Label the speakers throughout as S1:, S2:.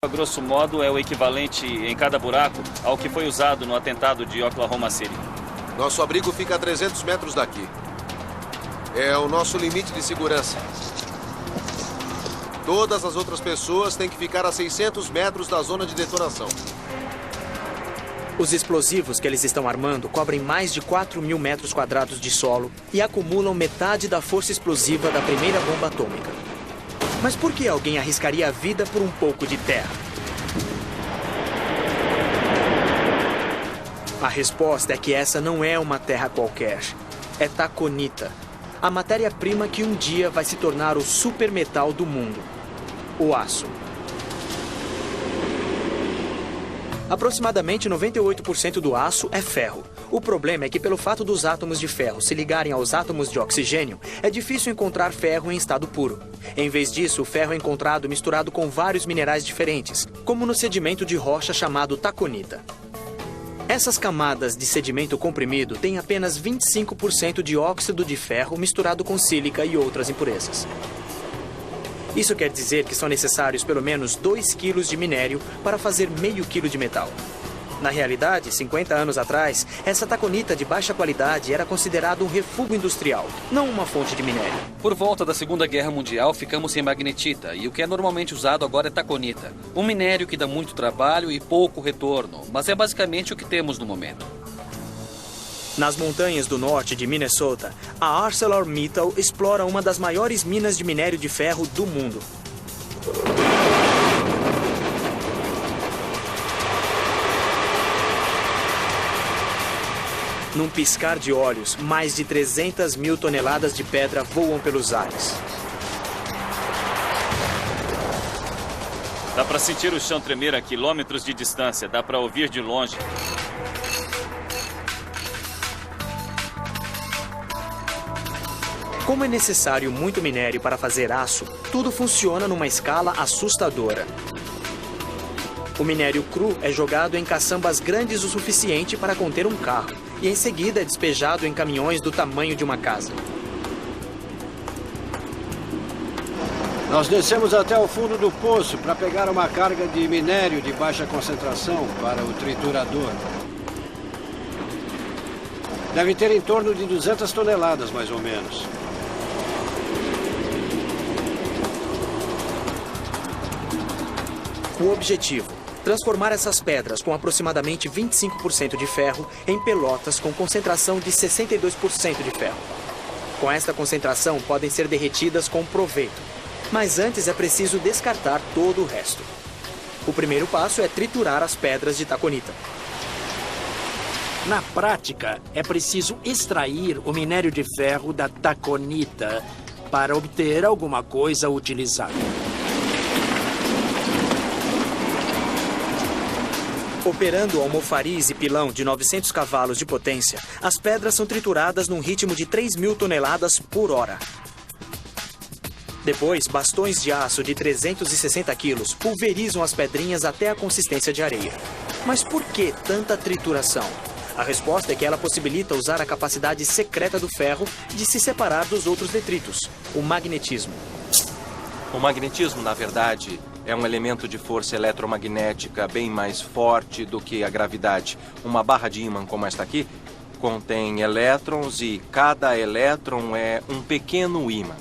S1: A grosso modo, é o equivalente em cada buraco ao que foi usado no atentado de Oklahoma City.
S2: Nosso abrigo fica a 300 metros daqui. É o nosso limite de segurança. Todas as outras pessoas têm que ficar a 600 metros da zona de detonação.
S3: Os explosivos que eles estão armando cobrem mais de 4.000 metros quadrados de solo e acumulam metade da força explosiva da primeira bomba atômica. Mas por que alguém arriscaria a vida por um pouco de terra? A resposta é que essa não é uma terra qualquer. É taconita, a matéria-prima que um dia vai se tornar o supermetal do mundo, o aço. Aproximadamente 98% do aço é ferro. O problema é que, pelo fato dos átomos de ferro se ligarem aos átomos de oxigênio, é difícil encontrar ferro em estado puro. Em vez disso, o ferro é encontrado misturado com vários minerais diferentes, como no sedimento de rocha chamado taconita. Essas camadas de sedimento comprimido têm apenas 25% de óxido de ferro misturado com sílica e outras impurezas. Isso quer dizer que são necessários pelo menos 2 quilos de minério para fazer meio quilo de metal. Na realidade, 50 anos atrás, essa taconita de baixa qualidade era considerada um refúgio industrial, não uma fonte de minério.
S1: Por volta da Segunda Guerra Mundial, ficamos sem magnetita, e o que é normalmente usado agora é taconita. Um minério que dá muito trabalho e pouco retorno, mas é basicamente o que temos no momento.
S3: Nas montanhas do norte de Minnesota, a ArcelorMittal explora uma das maiores minas de minério de ferro do mundo. Num piscar de olhos, mais de 300.000 toneladas de pedra voam pelos ares.
S1: Dá para sentir o chão tremer a quilômetros de distância, dá para ouvir de longe.
S3: Como é necessário muito minério para fazer aço, tudo funciona numa escala assustadora. O minério cru é jogado em caçambas grandes o suficiente para conter um carro e em seguida é despejado em caminhões do tamanho de uma casa.
S4: Nós descemos até o fundo do poço para pegar uma carga de minério de baixa concentração para o triturador. Deve ter em torno de 200 toneladas, mais ou menos.
S3: O objetivo: transformar essas pedras com aproximadamente 25% de ferro em pelotas com concentração de 62% de ferro. Com esta concentração, podem ser derretidas com proveito. Mas antes é preciso descartar todo o resto. O primeiro passo é triturar as pedras de taconita.
S5: Na prática, é preciso extrair o minério de ferro da taconita para obter alguma coisa utilizável.
S3: Operando almofariz e pilão de 900 cavalos de potência, as pedras são trituradas num ritmo de 3.000 toneladas por hora. Depois, bastões de aço de 360 quilos pulverizam as pedrinhas até a consistência de areia. Mas por que tanta trituração? A resposta é que ela possibilita usar a capacidade secreta do ferro de se separar dos outros detritos, o magnetismo.
S6: O magnetismo, na verdade, é um elemento de força eletromagnética bem mais forte do que a gravidade. Uma barra de ímã como esta aqui contém elétrons e cada elétron é um pequeno ímã.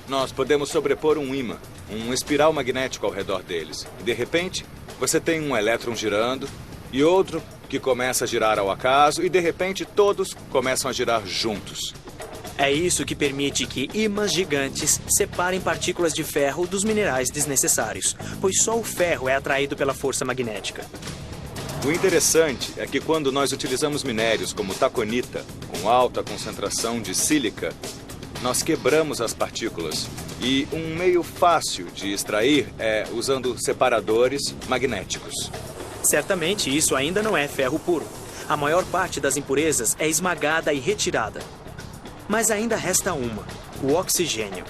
S7: Nós podemos sobrepor um ímã, um espiral magnético ao redor deles. E de repente, você tem um elétron girando e outro que começa a girar ao acaso e de repente todos começam a girar juntos.
S3: É isso que permite que ímãs gigantes separem partículas de ferro dos minerais desnecessários, pois só o ferro é atraído pela força magnética.
S7: O interessante é que quando nós utilizamos minérios como taconita, com alta concentração de sílica, nós quebramos as partículas. E um meio fácil de extrair é usando separadores magnéticos.
S3: Certamente isso ainda não é ferro puro. A maior parte das impurezas é esmagada e retirada. Mas ainda resta uma, o oxigênio.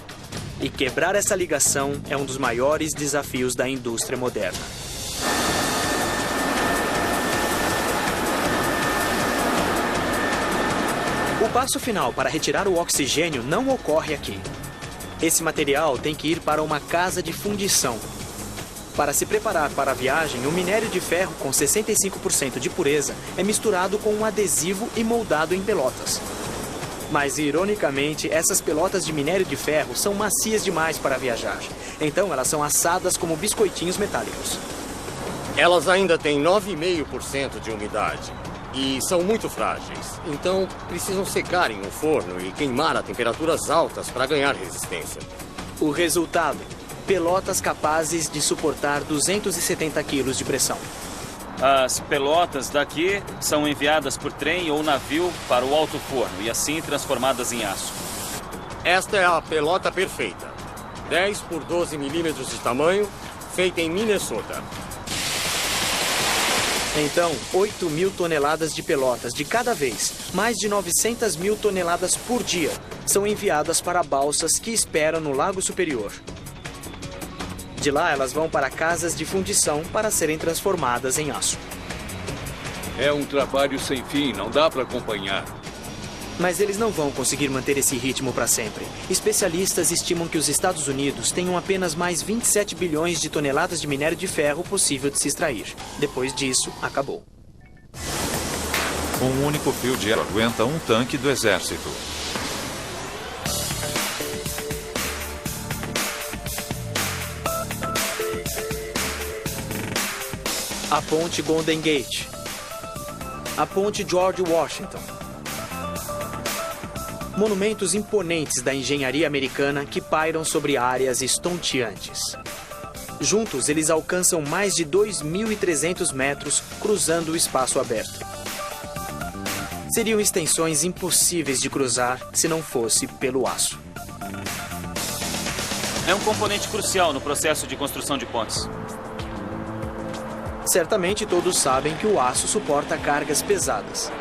S3: E quebrar essa ligação é um dos maiores desafios da indústria moderna. O passo final para retirar o oxigênio não ocorre aqui. Esse material tem que ir para uma casa de fundição. Para se preparar para a viagem, o minério de ferro com 65% de pureza é misturado com um adesivo e moldado em pelotas. Mas, ironicamente, essas pelotas de minério de ferro são macias demais para viajar. Então, elas são assadas como biscoitinhos metálicos.
S8: Elas ainda têm 9,5% de umidade e são muito frágeis. Então, precisam secar em um forno e queimar a temperaturas altas para ganhar resistência.
S3: O resultado: pelotas capazes de suportar 270 quilos de pressão.
S9: As pelotas daqui são enviadas por trem ou navio para o alto forno e assim transformadas em aço.
S8: Esta é a pelota perfeita. 10 por 12 milímetros de tamanho, feita em Minnesota.
S3: Então, 8.000 toneladas de pelotas de cada vez, mais de 900.000 toneladas por dia, são enviadas para balsas que esperam no Lago Superior. De lá, elas vão para casas de fundição para serem transformadas em aço.
S10: É um trabalho sem fim, não dá para acompanhar.
S3: Mas eles não vão conseguir manter esse ritmo para sempre. Especialistas estimam que os Estados Unidos tenham apenas mais 27 bilhões de toneladas de minério de ferro possível de se extrair. Depois disso, acabou.
S11: Um único fio de ferro aguenta um tanque do exército.
S3: A ponte Golden Gate. A ponte George Washington. Monumentos imponentes da engenharia americana que pairam sobre áreas estonteantes. Juntos, eles alcançam mais de 2.300 metros, cruzando o espaço aberto. Seriam extensões impossíveis de cruzar se não fosse pelo aço.
S9: É um componente crucial no processo de construção de pontes.
S3: Certamente todos sabem que o aço suporta cargas pesadas.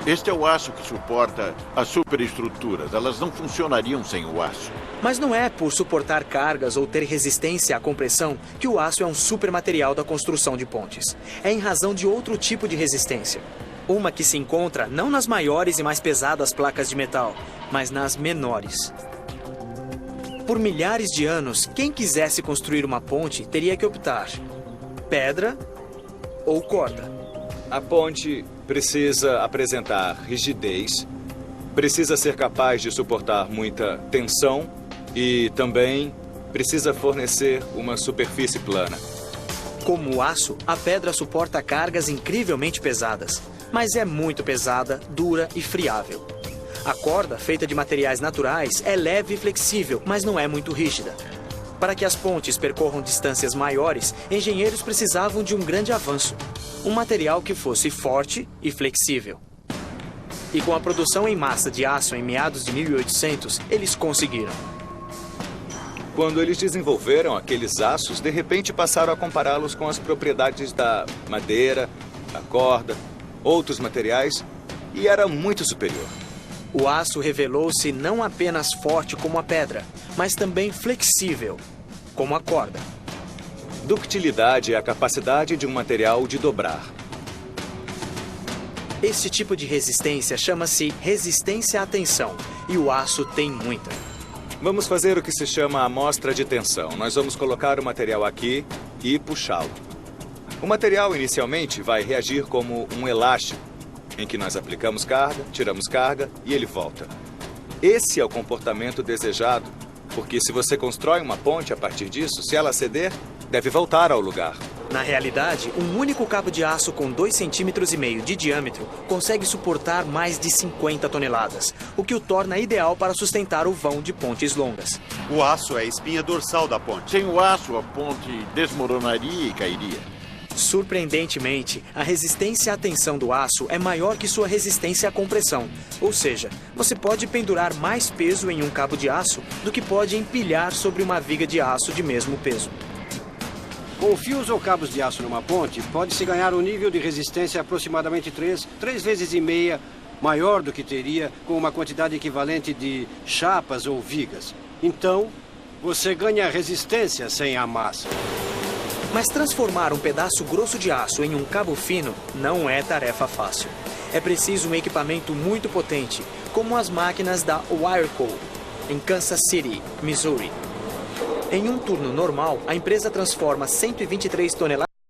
S12: Este é o aço que suporta as superestruturas. Elas não funcionariam sem o aço.
S3: Mas não é por suportar cargas ou ter resistência à compressão que o aço é um supermaterial da construção de pontes. É em razão de outro tipo de resistência. Uma que se encontra não nas maiores e mais pesadas placas de metal, mas nas menores. Por milhares de anos, quem quisesse construir uma ponte teria que optar: pedra ou corda.
S7: A ponte precisa apresentar rigidez, precisa ser capaz de suportar muita tensão e também precisa fornecer uma superfície plana.
S3: Como o aço, a pedra suporta cargas incrivelmente pesadas, mas é muito pesada, dura e friável. A corda, feita de materiais naturais, é leve e flexível, mas não é muito rígida. Para que as pontes percorram distâncias maiores, engenheiros precisavam de um grande avanço. Um material que fosse forte e flexível. E com a produção em massa de aço em meados de 1800, eles conseguiram.
S7: Quando eles desenvolveram aqueles aços, de repente passaram a compará-los com as propriedades da madeira, da corda, outros materiais, e era muito superior.
S3: O aço revelou-se não apenas forte como a pedra, mas também flexível, como a corda.
S7: Ductilidade é a capacidade de um material de dobrar.
S3: Este tipo de resistência chama-se resistência à tensão, e o aço tem muita.
S7: Vamos fazer o que se chama amostra de tensão. Nós vamos colocar o material aqui e puxá-lo. O material inicialmente vai reagir como um elástico, em que nós aplicamos carga, tiramos carga e ele volta. Esse é o comportamento desejado, porque se você constrói uma ponte a partir disso, se ela ceder, deve voltar ao lugar.
S3: Na realidade, um único cabo de aço com 2,5 centímetros de diâmetro consegue suportar mais de 50 toneladas, o que o torna ideal para sustentar o vão de pontes longas.
S12: O aço é a espinha dorsal da ponte. Sem o aço, a ponte desmoronaria e cairia.
S3: Surpreendentemente, a resistência à tensão do aço é maior que sua resistência à compressão. Ou seja, você pode pendurar mais peso em um cabo de aço do que pode empilhar sobre uma viga de aço de mesmo peso.
S4: Com fios ou cabos de aço numa ponte, pode-se ganhar um nível de resistência aproximadamente 3 vezes e meia maior do que teria com uma quantidade equivalente de chapas ou vigas. Então, você ganha resistência sem a massa.
S3: Mas transformar um pedaço grosso de aço em um cabo fino não é tarefa fácil. É preciso um equipamento muito potente, como as máquinas da Wireco, em Kansas City, Missouri. Em um turno normal, a empresa transforma 123 toneladas